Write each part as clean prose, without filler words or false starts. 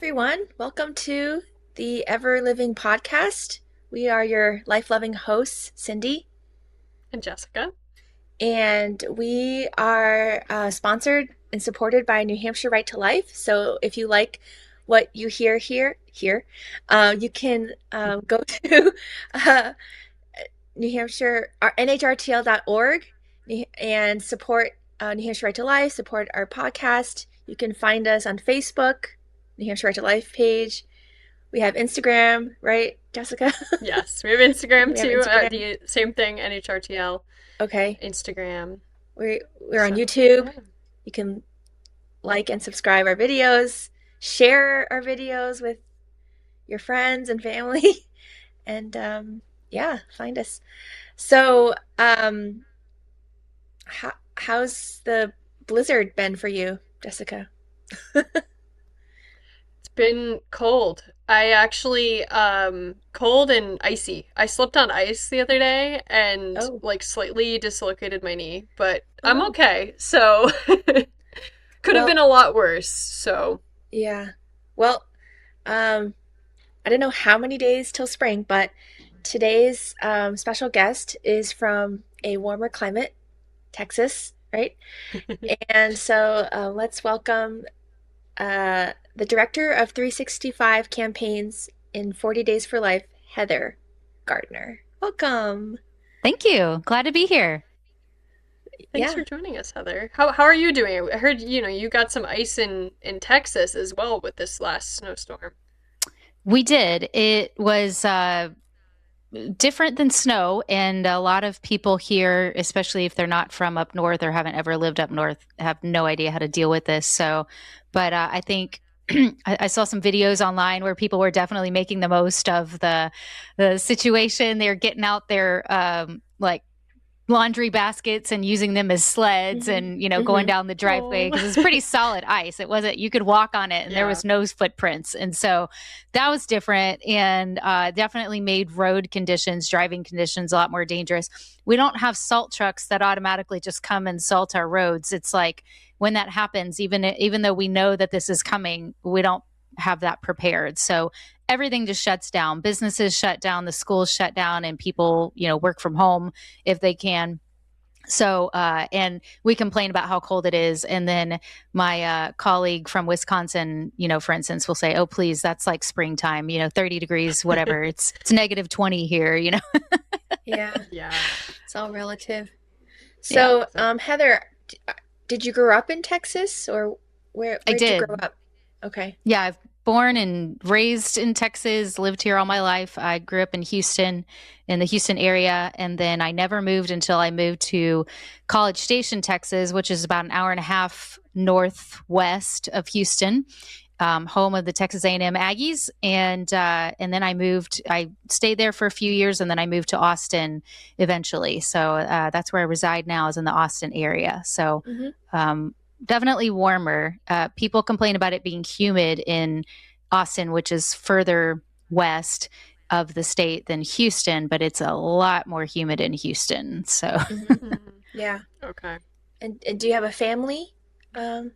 everyone. Welcome to the Ever Living podcast. We are your life-loving hosts, Cindy, And Jessica. and we are sponsored and supported by New Hampshire Right-to-Life. So if you like what you hear here, you can go to uh, New Hampshire, nhrtl.org and support New Hampshire Right to Life, support our podcast. You can find us on Facebook, New Hampshire Right to Life page. We have Instagram, right, Jessica? Yes, we have Instagram We have too. Instagram. The same thing, NHRTL, Okay. Instagram. We're on So, YouTube. yeah. You can like and subscribe our videos, share our videos with your friends and family, and yeah, find us. So, how's the blizzard been for you, Jessica? It's been cold. I actually, cold and icy. I slipped on ice the other day and Oh, like slightly dislocated my knee, but oh I'm no. okay. So, could have been Well, a lot worse. So, yeah. Well, um, I don't know how many days till spring, but today's special guest is from a warmer climate, Texas, right? And so let's welcome the director of 365 campaigns in 40 Days for Life, Heather Gardner. Welcome. Thank you. Glad to be here. thanks Yeah. for joining us, Heather. How are you doing? I heard, you got some ice in Texas as well with this last snowstorm. We did. It was different than snow, and a lot of people here, especially if they're not from up north or haven't ever lived up north, have no idea how to deal with this. So, but I think I saw some videos online where people were definitely making the most of the situation. They're getting out their like laundry baskets and using them as sleds Hmm. and going Hmm. down the driveway Oh, because it's pretty solid ice. It wasn't, you could walk on it and there yeah. was no footprints, and so that was different, and definitely made road conditions, driving conditions, a lot more dangerous. We don't have salt trucks that automatically just come and salt our roads. It's like when that happens, even though we know that this is coming, we don't have that prepared. So everything just shuts down. Businesses shut down, the schools shut down, and people, work from home if they can. So, and we complain about how cold it is. And then my colleague from Wisconsin, for instance, will say, oh, please, that's like springtime, 30 degrees, whatever. It's negative 20 here. Yeah, Yeah. it's all relative. Yeah, So, So, Heather, did you grow up in Texas or I where'd you grow did. up? Okay. Yeah, I've born and raised in Texas, lived here all my life. I grew up in Houston, in the Houston area, and then I never moved until I moved to College Station, Texas, which is about an hour and a half northwest of Houston, home of the Texas A&M Aggies. And then I moved. I stayed there for a few years, and then I moved to Austin eventually. So that's where I reside now, is in the Austin area. So. Hmm. Um, Definitely warmer. People complain about it being humid in Austin, which is further west of the state than Houston, but it's a lot more humid in Houston. So Hmm. mhm. Yeah. Okay. And do you have a family? Um,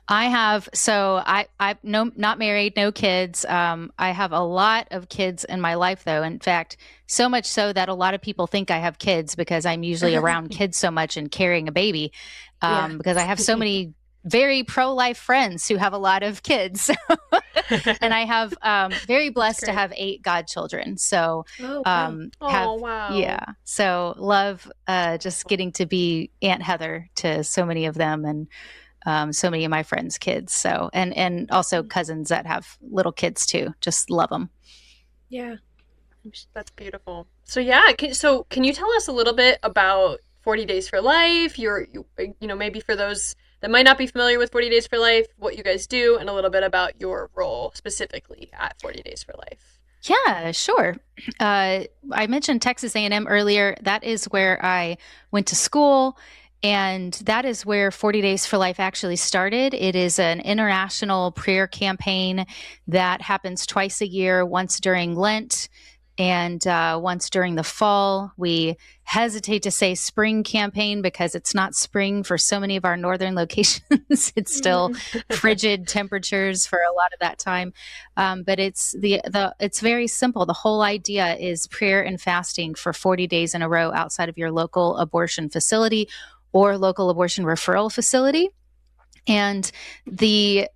I no, not married, no kids. I have a lot of kids in my life though. In fact, so much so that a lot of people think I have kids because I'm usually around kids so much and carrying a baby. yeah. Because I have so many very pro-life friends who have a lot of kids. And I have very That's blessed to great. have 8 godchildren. So Oh, wow. have Oh, wow. yeah. So love just getting to be Aunt Heather to so many of them, and so many of my friends' kids. So and also cousins that have little kids too. Just love them. Yeah. That's beautiful. So yeah, can you tell us a little bit about 40 Days for Life? Maybe for those that might not be familiar with 40 Days for Life, what you guys do, and a little bit about your role specifically at 40 Days for Life. Yeah, sure. I mentioned Texas A&M earlier. That is where I went to school, and that is where 40 Days for Life actually started. It is an international prayer campaign that happens twice a year, once during Lent And once during the fall, we hesitate to say spring campaign because it's not spring for so many of our northern locations. It's still frigid temperatures for a lot of that time. But it's it's very simple. The whole idea is prayer and fasting for 40 days in a row outside of your local abortion facility or local abortion referral facility. And the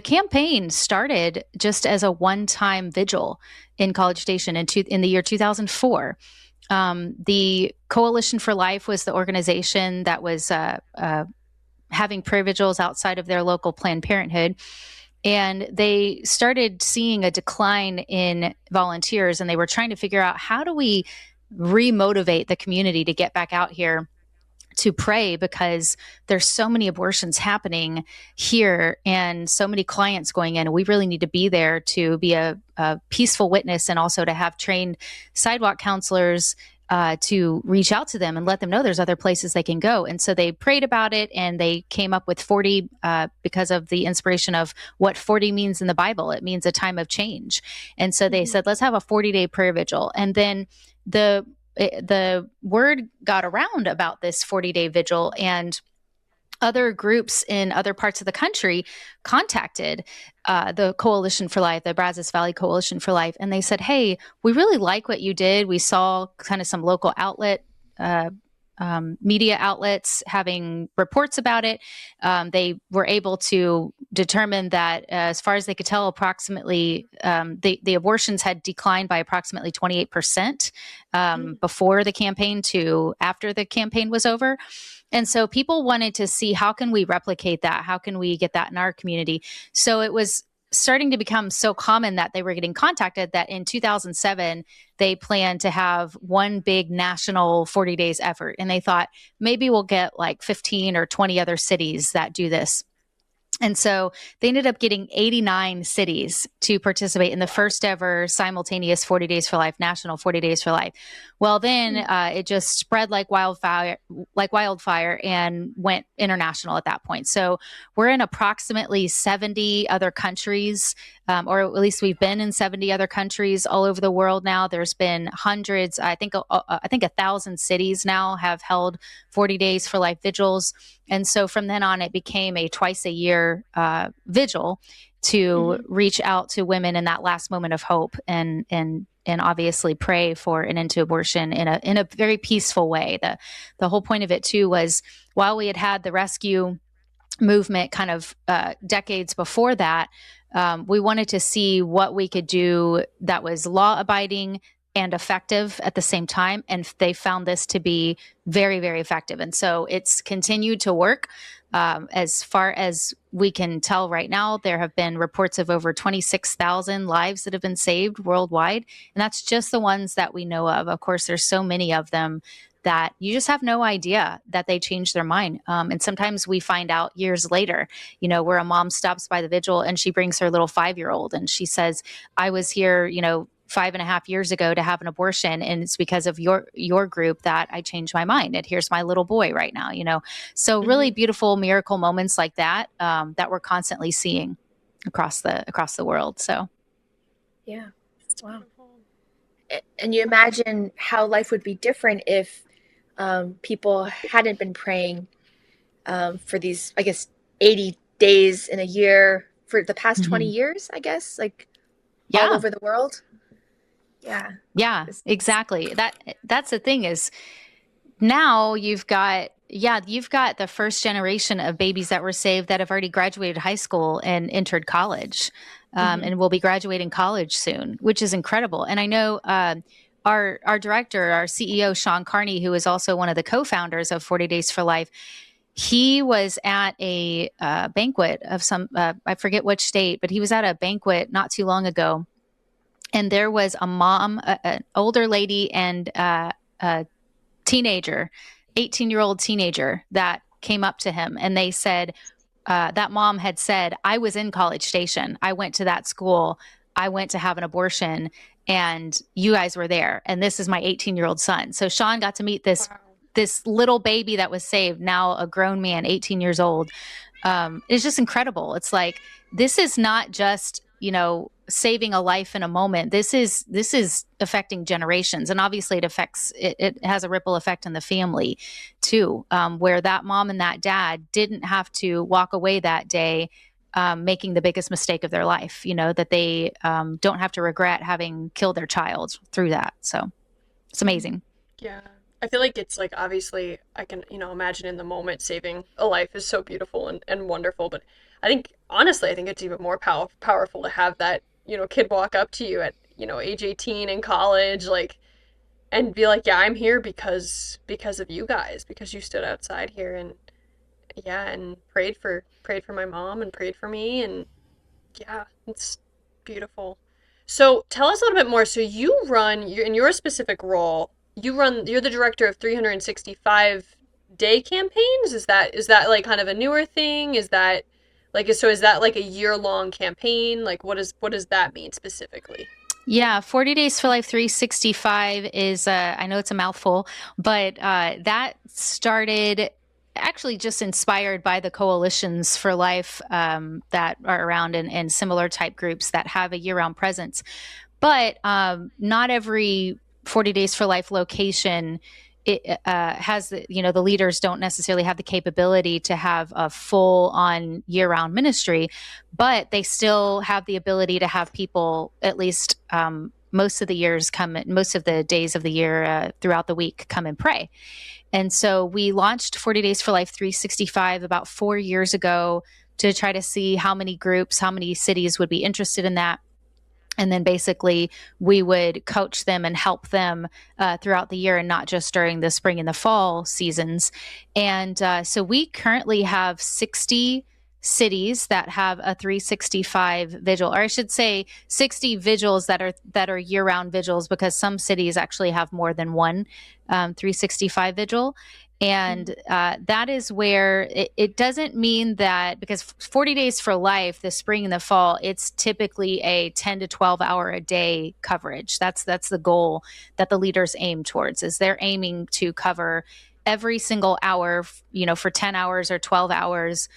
campaign started just as a one-time vigil in College Station in the year 2004. The Coalition for Life was the organization that was having prayer vigils outside of their local Planned Parenthood. And they started seeing a decline in volunteers, and they were trying to figure out, how do we remotivate the community to get back out here to pray, because there's so many abortions happening here and so many clients going in. We really need to be there to be a peaceful witness, and also to have trained sidewalk counselors to reach out to them and let them know there's other places they can go. And so they prayed about it, and they came up with 40 because of the inspiration of what 40 means in the Bible. It means a time of change. And so they said, let's have a 40-day prayer vigil. And then the word got around about this 40-day vigil, and other groups in other parts of the country contacted the Coalition for Life, the Brazos Valley Coalition for Life, and they said, hey, we really like what you did. We saw kind of some local media outlets having reports about it. They were able to determine that, as far as they could tell, approximately the abortions had declined by approximately 28% before the campaign to after the campaign was over. And so people wanted to see, how can we replicate that? How can we get that in our community? So it was starting to become so common that they were getting contacted that in 2007, they planned to have one big national 40 days effort. And they thought, maybe we'll get like 15 or 20 other cities that do this. And so they ended up getting 89 cities to participate in the first ever simultaneous 40 Days for Life, national 40 Days for Life. Well, then it just spread like wildfire and went international at that point. So we're in approximately 70 other countries, or at least we've been in 70 other countries all over the world now. There's been hundreds, I think 1,000 cities now have held 40 Days for Life vigils. And so from then on, it became a twice a year vigil to reach out to women in that last moment of hope and obviously pray for an end to abortion in a very peaceful way. The whole point of it too was, while we had the rescue movement kind of decades before that, we wanted to see what we could do that was law abiding and effective at the same time. And they found this to be very, very effective. And so it's continued to work. As far as we can tell right now, there have been reports of over 26,000 lives that have been saved worldwide. And that's just the ones that we know of. Of course, there's so many of them that you just have no idea that they changed their mind. And sometimes we find out years later, where a mom stops by the vigil and she brings her little 5-year-old and she says, I was here, 5.5 years ago to have an abortion, and it's because of your group that I changed my mind. And here's my little boy right now, So really beautiful miracle moments like that, that we're constantly seeing across the world. So, yeah, wow. And you imagine how life would be different if people hadn't been praying for these, I guess, 80 days in a year for the past 20 years, I guess, all over the world. Yeah, exactly. That's the thing is, now you've got the first generation of babies that were saved that have already graduated high school and entered college, and will be graduating college soon, which is incredible. And I know our director, our CEO, Sean Carney, who is also one of the co-founders of 40 Days for Life, he was at a banquet of some, I forget which state, but he was at a banquet not too long ago. And there was a mom, an older lady, and a teenager, 18-year-old teenager, that came up to him. And they said, that mom had said, I was in College Station. I went to that school. I went to have an abortion, and you guys were there. And this is my 18-year-old son. So Sean got to meet this little baby that was saved, now a grown man, 18 years old. It's just incredible. It's like, this is not just, saving a life in a moment. This is affecting generations, and obviously it has a ripple effect in the family too, where that mom and that dad didn't have to walk away that day making the biggest mistake of their life, that they don't have to regret having killed their child through that. So it's amazing. Yeah. I feel like it's like obviously I can, imagine in the moment saving a life is so beautiful and wonderful, but I think honestly, I think it's even more powerful to have that, kid walk up to you at, age 18 in college, like, and be like, yeah, I'm here because of you guys, because you stood outside here and yeah, and prayed for my mom and prayed for me, and yeah, it's beautiful. So tell us a little bit more. So in your specific role, you're the director of 365-day campaigns. Is that like kind of a newer thing? Is that like a year-long campaign? Like what does that mean specifically? Yeah, 40 Days for Life 365 is, I know it's a mouthful, but that started actually just inspired by the coalitions for life that are around and similar type groups that have a year-round presence. But not every 40 Days for Life location has the leaders don't necessarily have the capability to have a full on year-round ministry, but they still have the ability to have people at least most of the days of the year throughout the week come and pray. And so we launched 40 Days for Life 365 about 4 years ago to try to see how many groups, how many cities would be interested in that. And then basically we would coach them and help them throughout the year and not just during the spring and the fall seasons. And so we currently have 60 cities that have a 365 vigil, or I should say 60 vigils that are year-round vigils, because some cities actually have more than one 365 vigil. And that is where it doesn't mean that, because 40 Days for Life, the spring and the fall, it's typically a 10 to 12 hour a day coverage. That's the goal that the leaders aim towards, is they're aiming to cover every single hour, for 10 hours or 12 hours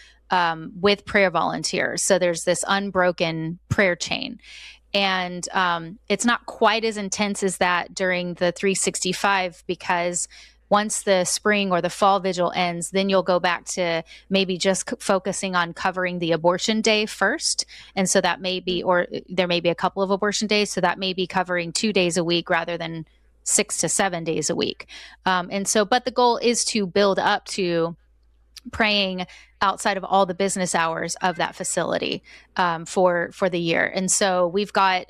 with prayer volunteers. So there's this unbroken prayer chain. And it's not quite as intense as that during the 365, because once the spring or the fall vigil ends, then you'll go back to maybe just focusing on covering the abortion day first. And so that may be, or there may be a couple of abortion days. So that may be covering 2 days a week rather than 6 to 7 days a week. But the goal is to build up to praying outside of all the business hours of that facility for the year. And so we've got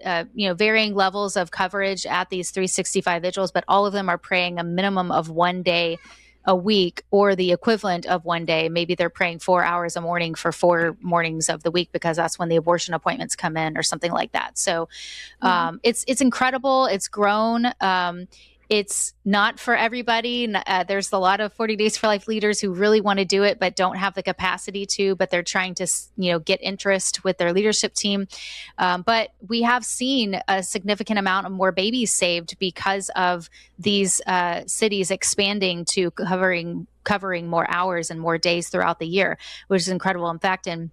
varying levels of coverage at these 365 vigils, but all of them are praying a minimum of 1 day a week, or the equivalent of 1 day. Maybe they're praying 4 hours a morning for 4 mornings of the week, because that's when the abortion appointments come in, or something like that. So it's incredible. It's grown. It's not for everybody. There's a lot of 40 Days for Life leaders who really want to do it, but don't have the capacity to, but they're trying to, get interest with their leadership team. But we have seen a significant amount of more babies saved because of these cities expanding to covering more hours and more days throughout the year, which is incredible. In fact, in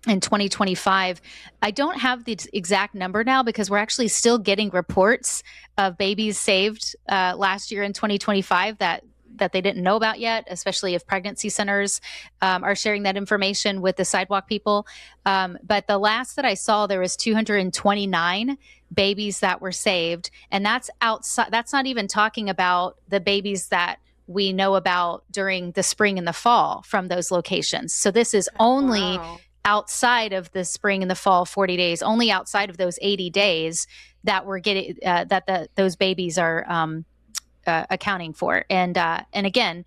2025, I don't have the exact number now, because we're actually still getting reports of babies saved last year in 2025 that they didn't know about yet, especially if pregnancy centers are sharing that information with the sidewalk people. But the last that I saw, there was 229 babies that were saved. And that's outside. That's not even talking about the babies that we know about during the spring and the fall from those locations. So this is only outside of the spring and the fall 40 days, only outside of those 80 days that we're getting those babies are accounting for. And again,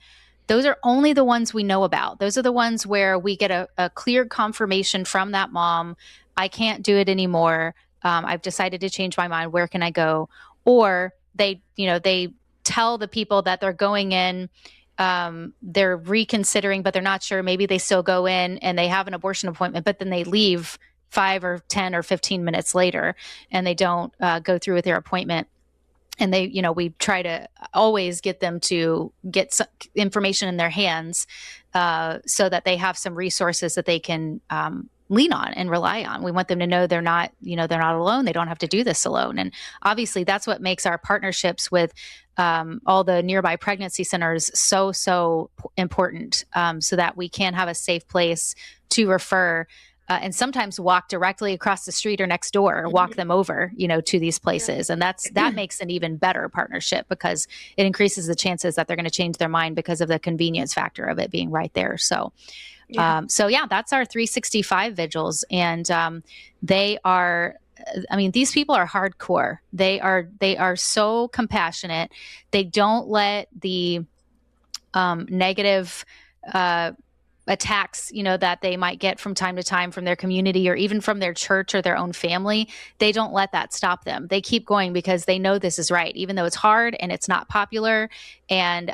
those are only the ones we know about. Those are the ones where we get a clear confirmation from that mom: I can't do it anymore. I've decided to change my mind. Where can I go? Or they tell the people that they're going in, they're reconsidering, but they're not sure. Maybe they still go in and they have an abortion appointment, but then they leave 5 or 10 or 15 minutes later, and they don't go through with their appointment. And we try to always get them to get some information in their hands so that they have some resources that they can lean on and rely on. We want them to know they're not alone. They don't have to do this alone. And obviously that's what makes our partnerships with all the nearby pregnancy centers so important, so that we can have a safe place to refer, and sometimes walk directly across the street or next door, or walk them over, to these places. And that makes an even better partnership, because it increases the chances that they're going to change their mind because of the convenience factor of it being right there. So, that's our 365 vigils. And they are, these people are hardcore. They are so compassionate. They don't let the negative attacks, that they might get from time to time from their community or even from their church or their own family. They don't let that stop them. They keep going because they know this is right, even though it's hard and it's not popular. And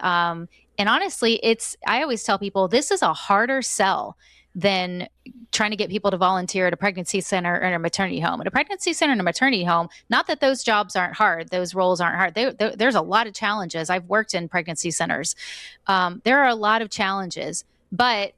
honestly, I always tell people, this is a harder sell than trying to get people to volunteer at a pregnancy center or a maternity home. At a pregnancy center and a maternity home, not that those jobs aren't hard, those roles aren't hard. There's a lot of challenges. I've worked in pregnancy centers. There are a lot of challenges, but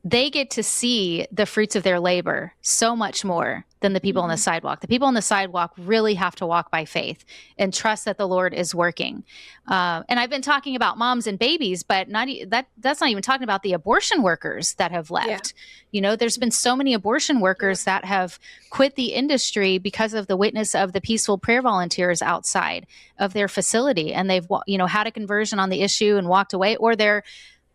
they get to see the fruits of their labor so much more than the people on the sidewalk. The people on the sidewalk really have to walk by faith and trust that the Lord is working. And I've been talking about moms and babies, but that's not even talking about the abortion workers that have left. Yeah. There's been so many abortion workers that have quit the industry because of the witness of the peaceful prayer volunteers outside of their facility. And they've, had a conversion on the issue and walked away, or they're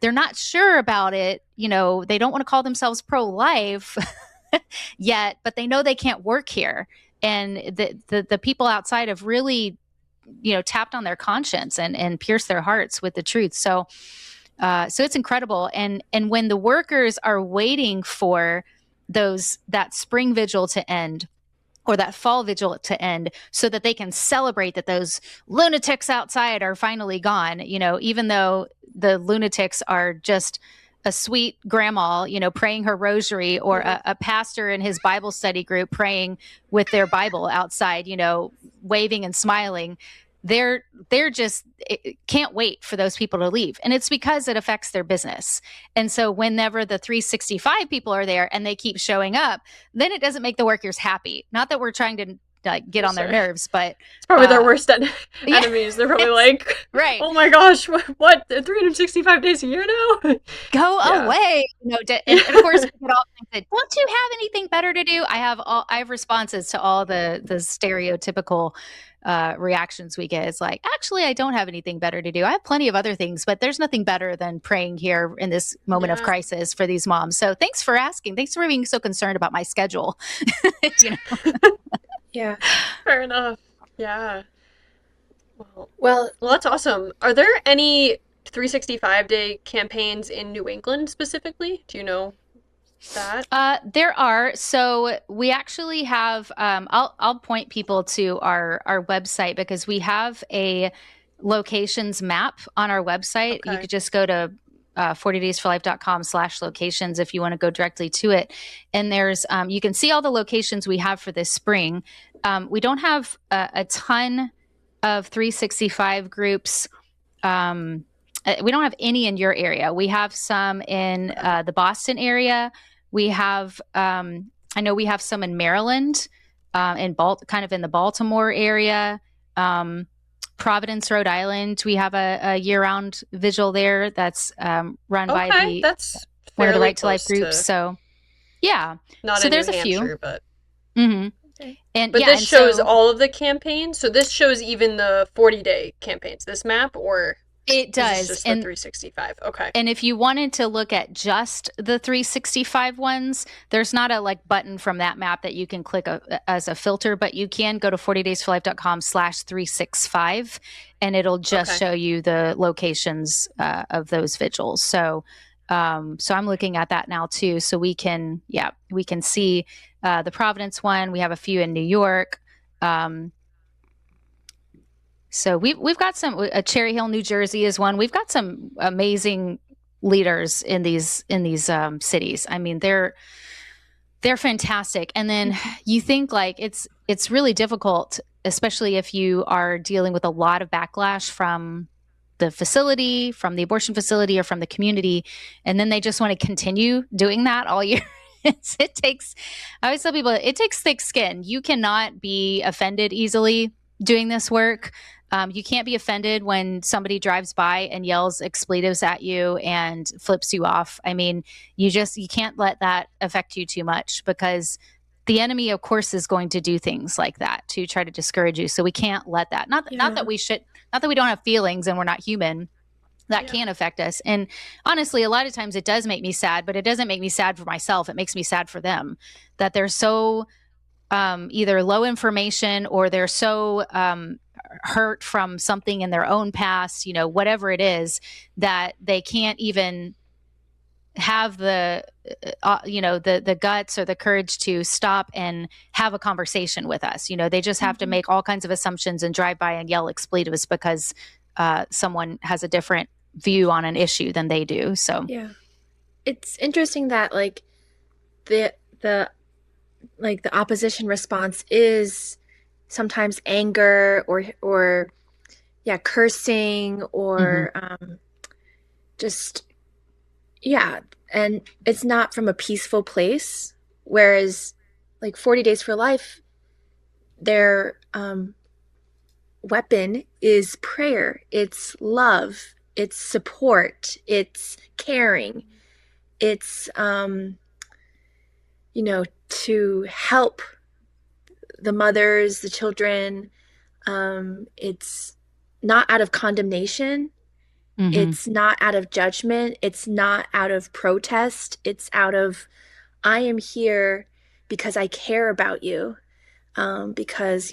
not sure about it. They don't want to call themselves pro-life yet, but they know they can't work here. And the people outside have really, tapped on their conscience and pierced their hearts with the truth. So it's incredible. And when the workers are waiting for that spring vigil to end, or that fall vigil to end, so that they can celebrate that those lunatics outside are finally gone, even though the lunatics are just a sweet grandma, praying her rosary, or a pastor in his Bible study group praying with their Bible outside, waving and smiling. They're just can't wait for those people to leave. And it's because it affects their business. And so whenever the 365 people are there and they keep showing up, then it doesn't make the workers happy. Not that we're trying to get on their nerves, but it's probably their worst enemies. Yeah, they're probably like, right. Oh my gosh, what 365 days a year now? Go away. And of course we could all think that, don't you have anything better to do? I have responses to all the stereotypical reactions we get. It's like, actually, I don't have anything better to do. I have plenty of other things, but there's nothing better than praying here in this moment of crisis for these moms. So thanks for asking. Thanks for being so concerned about my schedule. Yeah. Fair enough. Yeah. Well, that's awesome. Are there any 365-day campaigns in New England specifically? Do you know that? There are. So we actually have, I'll point people to our website, because we have a locations map on our website. Okay. You could just go to 40daysforlife.com/locations if you want to go directly to it. And there's, you can see all the locations we have for this spring. We don't have a ton of 365 groups. We don't have any in your area. We have some in the Boston area. We have, I know we have some in Maryland, kind of in the Baltimore area. Providence, Rhode Island. We have a year-round vigil there that's run by that's one of the Right to Life groups. So, yeah. Not so in there's New a Hampshire, few. But Okay. But this shows all of the campaigns. So this shows even the 40-day campaigns. This map, or it does. Is just the 365. Okay. And if you wanted to look at just the 365 ones, there's not a button from that map that you can click as a filter, but you can go to 40daysforlife.com/365, and it'll just show you the locations of those vigils. So I'm looking at that now too. So we can see the Providence one. We have a few in New York. So we've got some. Cherry Hill, New Jersey is one. We've got some amazing leaders in these cities. I mean, they're fantastic. And then you think it's really difficult, especially if you are dealing with a lot of backlash from the facility, from the abortion facility, or from the community, and then they just want to continue doing that all year. it takes, I always tell people, it takes thick skin. You cannot be offended easily doing this work. You can't be offended when somebody drives by and yells expletives at you and flips you off. I mean, you can't let that affect you too much, because the enemy, of course, is going to do things like that to try to discourage you. So we can't let that, not that we should, not that we don't have feelings and we're not human. That can affect us. And honestly, a lot of times it does make me sad, but it doesn't make me sad for myself. It makes me sad for them, that they're so either low information, or they're so hurt from something in their own past, whatever it is, that they can't even have the guts or the courage to stop and have a conversation with us. They just have to make all kinds of assumptions and drive by and yell expletives because someone has a different view on an issue than they do. So yeah, it's interesting that like the opposition response is sometimes anger or cursing or just and it's not from a peaceful place, whereas like 40 Days for Life, their weapon is prayer. It's love, it's support, it's caring, it's to help the mothers, the children. It's not out of condemnation. It's not out of judgment. It's not out of protest. It's out of, I am here because I care about you. Because,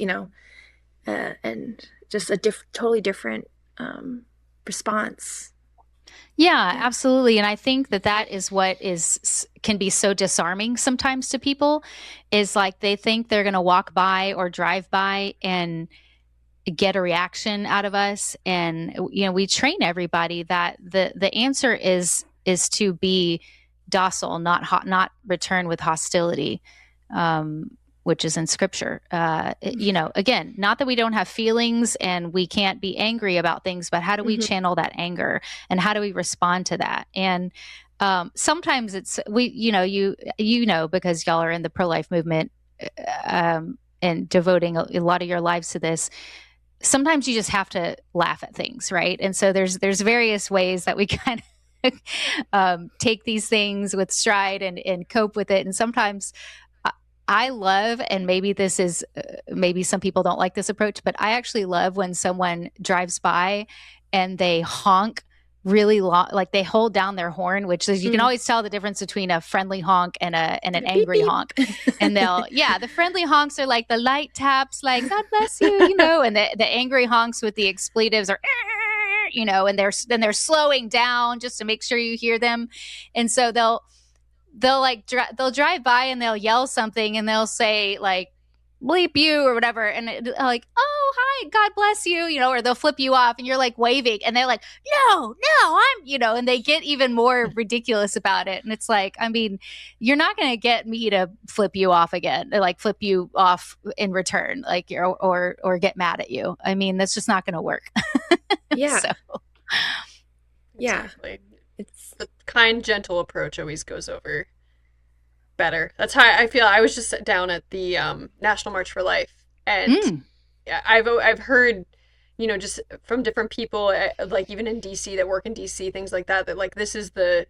and just a totally different response. Yeah, absolutely. And I think that is what can be so disarming sometimes to people, is like they think they're going to walk by or drive by and get a reaction out of us. And, we train everybody that the answer is to be docile, not return with hostility, which is in scripture. Again, not that we don't have feelings and we can't be angry about things, but how do we channel that anger and how do we respond to that? And sometimes it's, because y'all are in the pro-life movement and devoting a lot of your lives to this, sometimes you just have to laugh at things, right? And so there's various ways that we kind of take these things with stride and cope with it. And sometimes I love, and maybe this is, maybe some people don't like this approach, but I actually love when someone drives by and they honk really long, like they hold down their horn, which is, you can always tell the difference between a friendly honk and an angry honk. And the friendly honks are like the light taps, like, God bless you, and the angry honks with the expletives are, and they're slowing down just to make sure you hear them. And so they'll drive by and they'll yell something and they'll say like, bleep you or whatever. And like, oh, hi, God bless you, or they'll flip you off and you're like waving and they're like, no, I'm, and they get even more ridiculous about it. And it's like, I mean, you're not going to get me to flip you off again, like flip you off in return, like, or get mad at you. I mean, that's just not going to work. Yeah. So. Yeah. Exactly. It's the kind, gentle approach always goes over better. That's how I feel. I was just down at the National March for Life, and I've heard, just from different people, like even in DC, that work in DC, things like that like this is the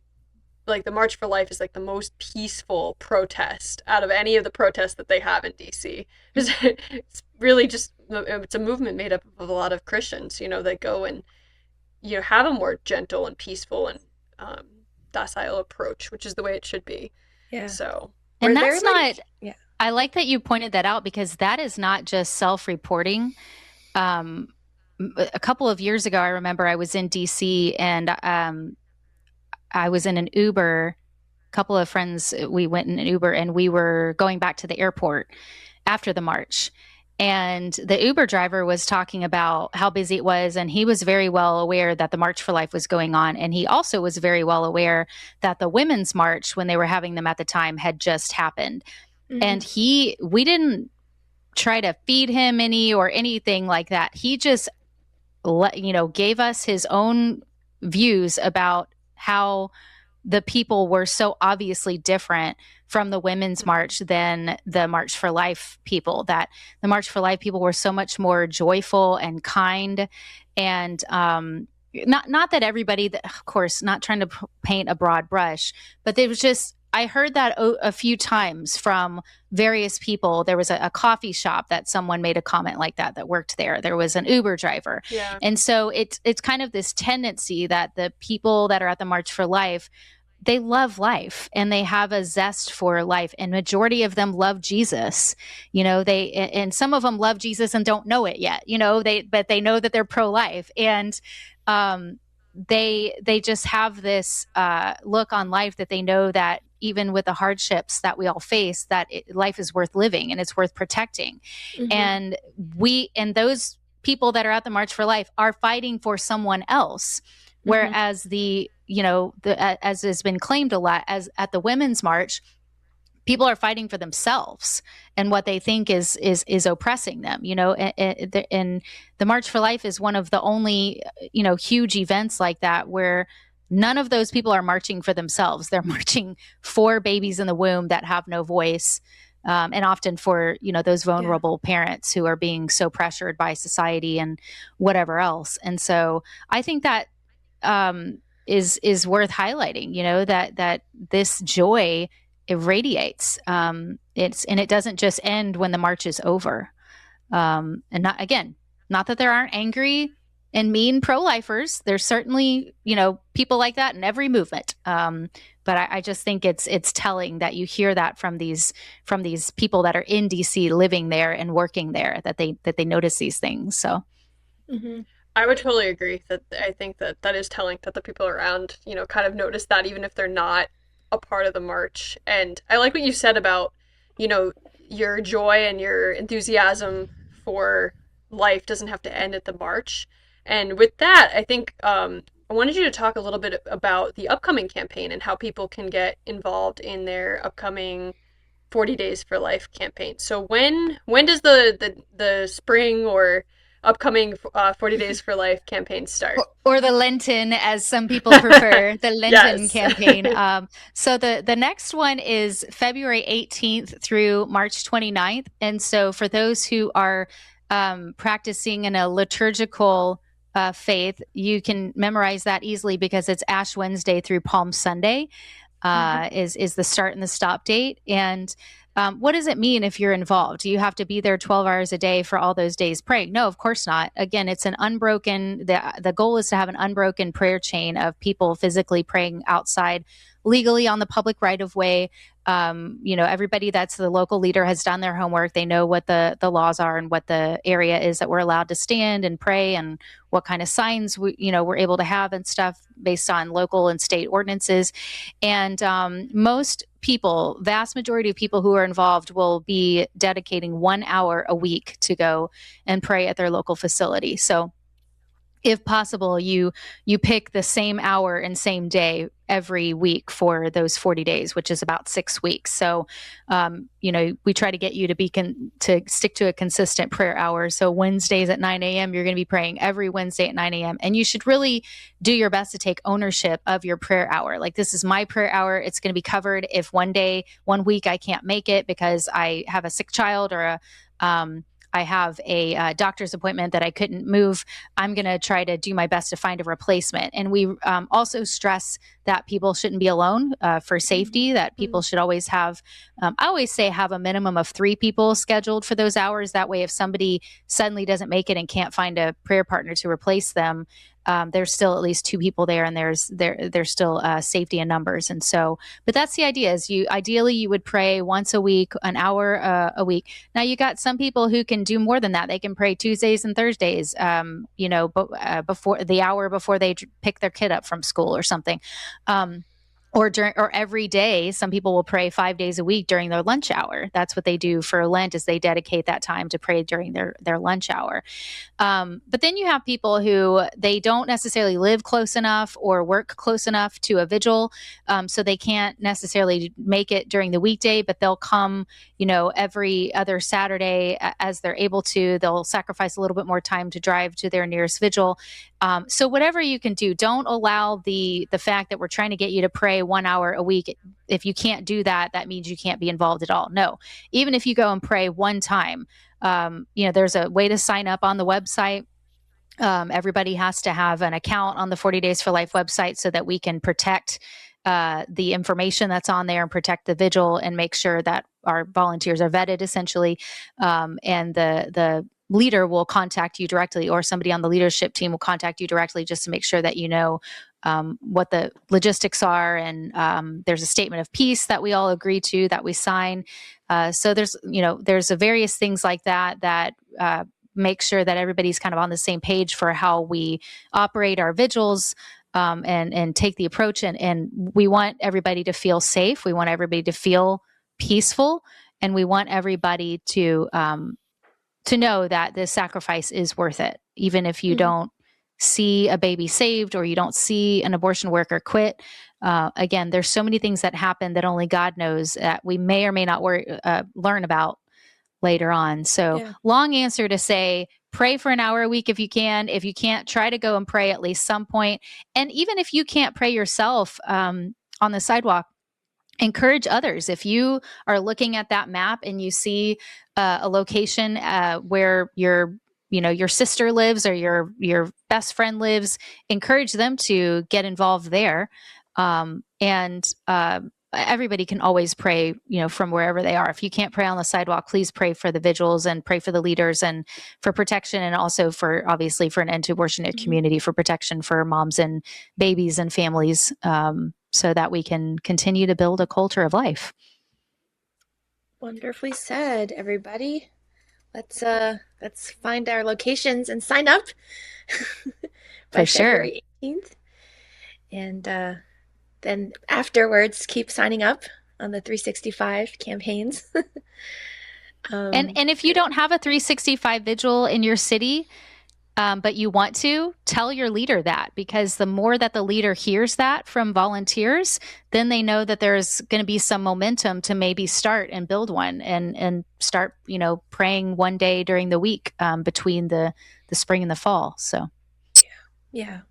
March for Life is like the most peaceful protest out of any of the protests that they have in DC. It's really just, it's a movement made up of a lot of Christians, that go and have a more gentle and peaceful and docile approach, which is the way it should be. Yeah. So, and that's not, I like that you pointed that out, because that is not just self-reporting. A couple of years ago, I remember I was in DC and I was in an Uber. A couple of friends, we went in an Uber and we were going back to the airport after the march. And the Uber driver was talking about how busy it was. And he was very well aware that the March for Life was going on. And he also was very well aware that the Women's March, when they were having them at the time, had just happened. And we didn't try to feed him anything like that. He just, gave us his own views about how the people were so obviously different from the Women's March than the March for Life people, that the March for Life people were so much more joyful and kind. And not that everybody, of course, not trying to paint a broad brush, but it was just, I heard that a few times from various people. There was a coffee shop that someone made a comment like that worked there. There was an Uber driver. Yeah. And so it's kind of this tendency that the people that are at the March for Life, they love life and they have a zest for life, and majority of them love Jesus. And some of them love Jesus and don't know it yet, but they know that they're pro-life, and they just have this look on life that they know that even with the hardships that we all face, that life is worth living and it's worth protecting. And those people that are at the March for Life are fighting for someone else. Whereas as has been claimed a lot, as at the Women's March, people are fighting for themselves and what they think is oppressing them. And the March for Life is one of the only huge events like that where none of those people are marching for themselves. They're marching for babies in the womb that have no voice. And often for, those vulnerable parents who are being so pressured by society and whatever else. And so I think that is worth highlighting, that this joy, it radiates. And it doesn't just end when the march is over. And not that there aren't angry and mean pro-lifers. There's certainly, people like that in every movement. But I just think it's telling that you hear that from these people that are in DC, living there and working there, that they notice these things. So. I would totally agree that I think that is telling, that the people around, kind of notice that even if they're not a part of the march. And I like what you said about, your joy and your enthusiasm for life doesn't have to end at the march. And with that, I think I wanted you to talk a little bit about the upcoming campaign and how people can get involved in their upcoming 40 Days for Life campaign. So when does the spring or upcoming 40 Days for Life campaign start? Or the Lenten, as some people prefer, the Lenten campaign. So the next one is February 18th through March 29th. And so for those who are practicing in a liturgical faith, you can memorize that easily because it's Ash Wednesday through Palm Sunday is the start and the stop date. And what does it mean if you're involved? Do you have to be there 12 hours a day for all those days praying? No, of course not. Again, it's an unbroken, the goal is to have an unbroken prayer chain of people physically praying outside legally on the public right of way. Everybody that's the local leader has done their homework. They know what the laws are and what the area is that we're allowed to stand and pray, and what kind of signs we're able to have and stuff based on local and state ordinances. And most people, vast majority of people who are involved, will be dedicating 1 hour a week to go and pray at their local facility. So if possible, you pick the same hour and same day every week for those 40 days, which is about 6 weeks. So, we try to get you to stick to a consistent prayer hour. So Wednesdays at 9 a.m., you're going to be praying every Wednesday at 9 a.m. And you should really do your best to take ownership of your prayer hour. Like, this is my prayer hour. It's going to be covered. If one week I can't make it because I have a sick child or I have a doctor's appointment that I couldn't move, I'm going to try to do my best to find a replacement. And we also stress that people shouldn't be alone for safety, that people should always have, I always say, have a minimum of 3 people scheduled for those hours. That way, if somebody suddenly doesn't make it and can't find a prayer partner to replace them, there's still at least 2 people there, and there's still safety in numbers. And so, but that's the idea, is ideally you would pray once a week, an hour a week. Now, you got some people who can do more than that. They can pray Tuesdays and Thursdays, before the hour before they pick their kid up from school or something. Or every day. Some people will pray 5 days a week during their lunch hour. That's what they do for Lent, is they dedicate that time to pray during their lunch hour. But then you have people who, they don't necessarily live close enough or work close enough to a vigil, so they can't necessarily make it during the weekday, but they'll come, every other Saturday as they're able to. They'll sacrifice a little bit more time to drive to their nearest vigil. So whatever you can do, don't allow the fact that we're trying to get you to pray 1 hour a week. If you can't do that, that means you can't be involved at all. No, even if you go and pray one time, there's a way to sign up on the website. Everybody has to have an account on the 40 Days for Life website so that we can protect the information that's on there and protect the vigil and make sure that our volunteers are vetted, essentially. And the leader will contact you directly, or somebody on the leadership team will contact you directly, just to make sure that you know what the logistics are. And there's a statement of peace that we all agree to, that we sign. So there's various things like that make sure that everybody's kind of on the same page for how we operate our vigils, and take the approach. And we want everybody to feel safe. We want everybody to feel peaceful, and we want everybody to know that this sacrifice is worth it, even if you don't see a baby saved, or you don't see an abortion worker quit. Again, there's so many things that happen that only God knows, that we may or may not learn about later on. So long answer to say, pray for an hour a week if you can. If you can't, try to go and pray at least some point. And even if you can't pray yourself on the sidewalk, encourage others. If you are looking at that map and you see a location where your sister lives, or your best friend lives, encourage them to get involved there. And everybody can always pray, from wherever they are. If you can't pray on the sidewalk, please pray for the vigils and pray for the leaders and for protection, and also obviously for an end to abortion in your community, for protection for moms and babies and families, so that we can continue to build a culture of life. Wonderfully said, everybody. Let's find our locations and sign up by For sure. February 18th. And then afterwards, keep signing up on the 365 campaigns. And if you don't have a 365 vigil in your city, but you want to, tell your leader that, because the more that the leader hears that from volunteers, then they know that there's going to be some momentum to maybe start and build one, and start, praying one day during the week between the spring and the fall. So, yeah.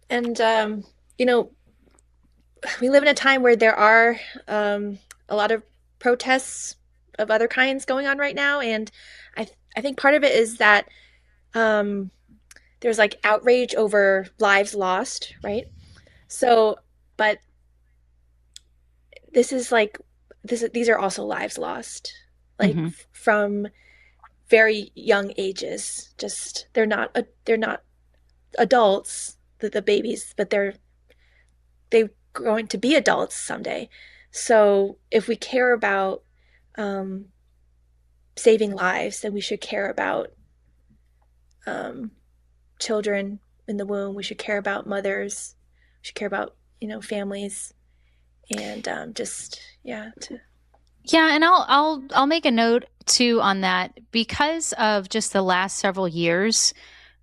And, we live in a time where there are a lot of protests of other kinds going on right now. And I think part of it is that there's like outrage over lives lost, right? So, but these are also lives lost, like from very young ages. Just they're not adults, the babies, but they're going to be adults someday. So if we care about saving lives, then we should care about children in the womb. We should care about mothers. We should care about families, and and I'll make a note too on that, because of just the last several years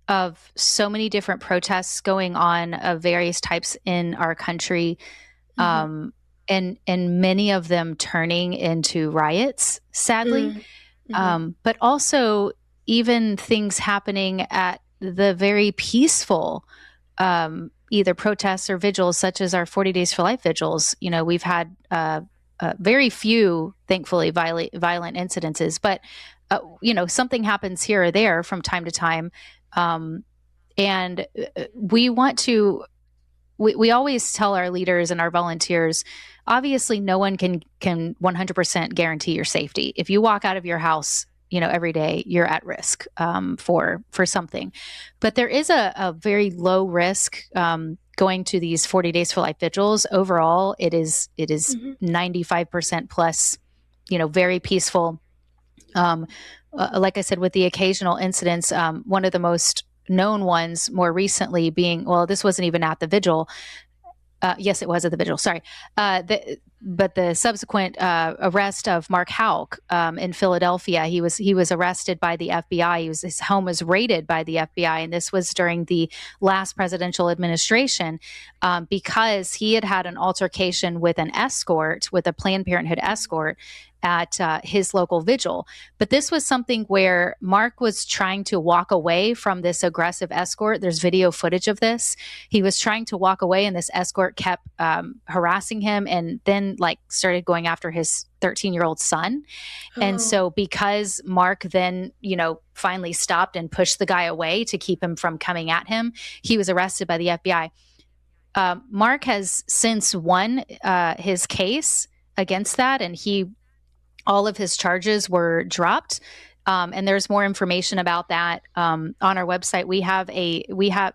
of so many different protests going on of various types in our country, and many of them turning into riots, sadly. But also even things happening at the very peaceful either protests or vigils, such as our 40 Days for Life vigils. We've had very few, thankfully, violent incidences, but something happens here or there from time to time. And we want to, we always tell our leaders and our volunteers, obviously no one can 100% guarantee your safety. If you walk out of your house, every day, you're at risk for something. But there is a very low risk going to these 40 Days for Life vigils. Overall, it is 95% plus, very peaceful. Like I said, with the occasional incidents, one of the most known ones more recently being, well, this wasn't even at the vigil. Yes, it was at the vigil. Sorry. the subsequent arrest of Mark Houck in Philadelphia, he was arrested by the FBI. His home was raided by the FBI, and this was during the last presidential administration because he had had an altercation with an escort, with a Planned Parenthood escort, at his local vigil. But this was something where Mark was trying to walk away from this aggressive escort. There's video footage of this. He was trying to walk away, and this escort kept harassing him, and then started going after his 13-year-old son. And so because Mark then, finally stopped and pushed the guy away to keep him from coming at him, he was arrested by the FBI. Mark has since won his case against that, and all of his charges were dropped. And there's more information about that on our website. We have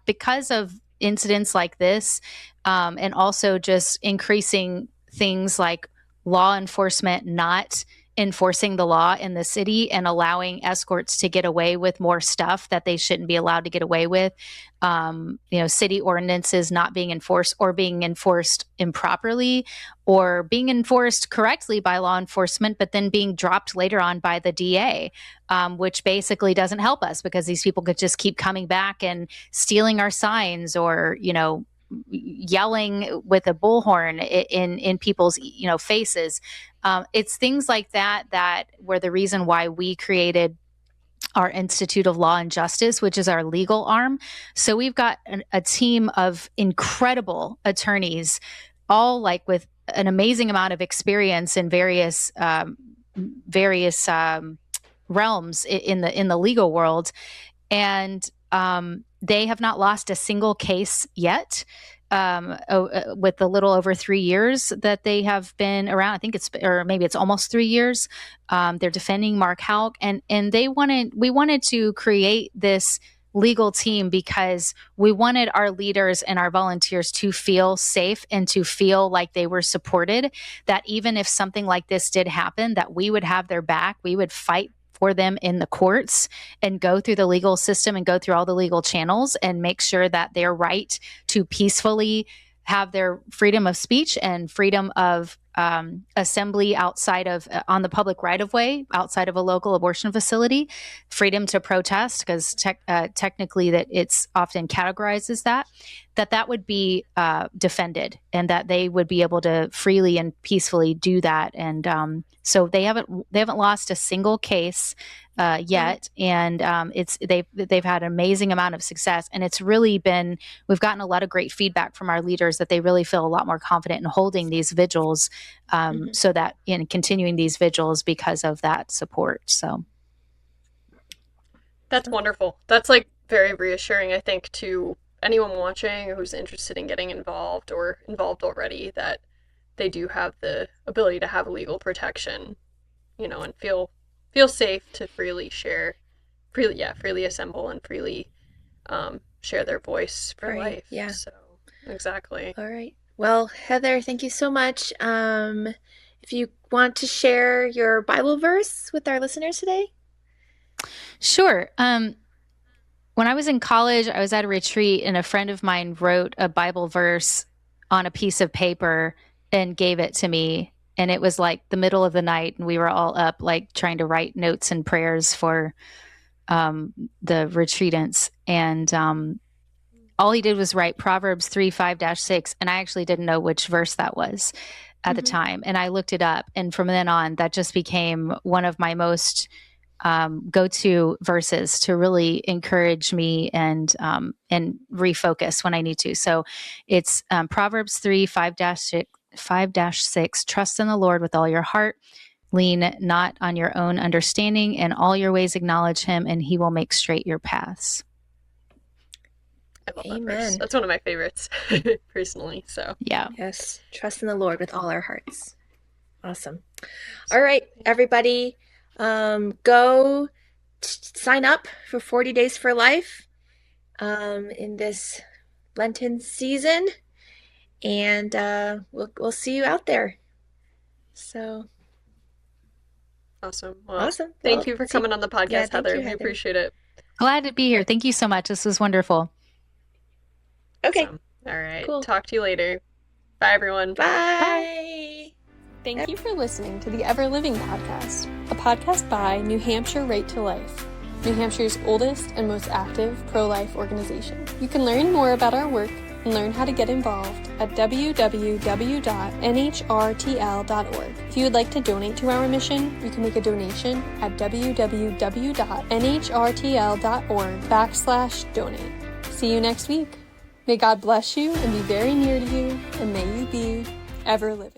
because of incidents like this, and also just increasing things like law enforcement not enforcing the law in the city and allowing escorts to get away with more stuff that they shouldn't be allowed to get away with. City ordinances not being enforced, or being enforced improperly, or being enforced correctly by law enforcement, but then being dropped later on by the DA, which basically doesn't help us, because these people could just keep coming back and stealing our signs, or, yelling with a bullhorn in people's, faces. It's things like that were the reason why we created our Institute of Law and Justice, which is our legal arm. So we've got a team of incredible attorneys, all with an amazing amount of experience in various realms in the legal world, and they have not lost a single case yet. With the little over 3 years that they have been around, I think maybe it's almost 3 years. They're defending Mark Houck, and we wanted to create this legal team because we wanted our leaders and our volunteers to feel safe and to feel like they were supported, that even if something like this did happen, that we would have their back. We would fight for them in the courts and go through the legal system and go through all the legal channels and make sure that their right to peacefully have their freedom of speech and freedom of assembly outside of on the public right of way, outside of a local abortion facility, freedom to protest, because technically that it's often categorized as that would be defended, and that they would be able to freely and peacefully do that. And so they haven't lost a single case yet, and they've had an amazing amount of success, and it's really been, we've gotten a lot of great feedback from our leaders that they really feel a lot more confident in holding these vigils, so that in continuing these vigils because of that support. So that's wonderful. That's very reassuring, I think, to anyone watching who's interested in getting involved or involved already, that they do have the ability to have legal protection, and feel safe to freely assemble and freely share their voice for life. Yeah. So exactly. All right. Well, Heather, thank you so much. If you want to share your Bible verse with our listeners today. Sure. When I was in college, I was at a retreat, and a friend of mine wrote a Bible verse on a piece of paper and gave it to me. And it was the middle of the night, and we were all up trying to write notes and prayers for the retreatants. And all he did was write Proverbs 3:5-6. And I actually didn't know which verse that was at the time. And I looked it up. And from then on, that just became one of my most go-to verses to really encourage me and refocus when I need to. So it's Proverbs 3:5-6. Trust in the Lord with all your heart. Lean not on your own understanding. In all your ways acknowledge him, and he will make straight your paths. I love that verse. That's one of my favorites, personally. So yeah. Yes. Trust in the Lord with all our hearts. Awesome. All right, everybody. Go sign up for 40 Days for Life in this Lenten season, and we'll see you out there. So awesome. Well, awesome. Thank you for coming on the podcast, Heather. We appreciate it. Glad to be here. Thank you so much. This was wonderful. Okay. Awesome. All right. Cool. Talk to you later. Bye, everyone. Bye. Thank you for listening to the Ever Living Podcast, a podcast by New Hampshire Right to Life, New Hampshire's oldest and most active pro-life organization. You can learn more about our work and learn how to get involved at www.nhrtl.org. If you would like to donate to our mission, you can make a donation at www.nhrtl.org/donate. See you next week. May God bless you and be very near to you, and may you be ever living.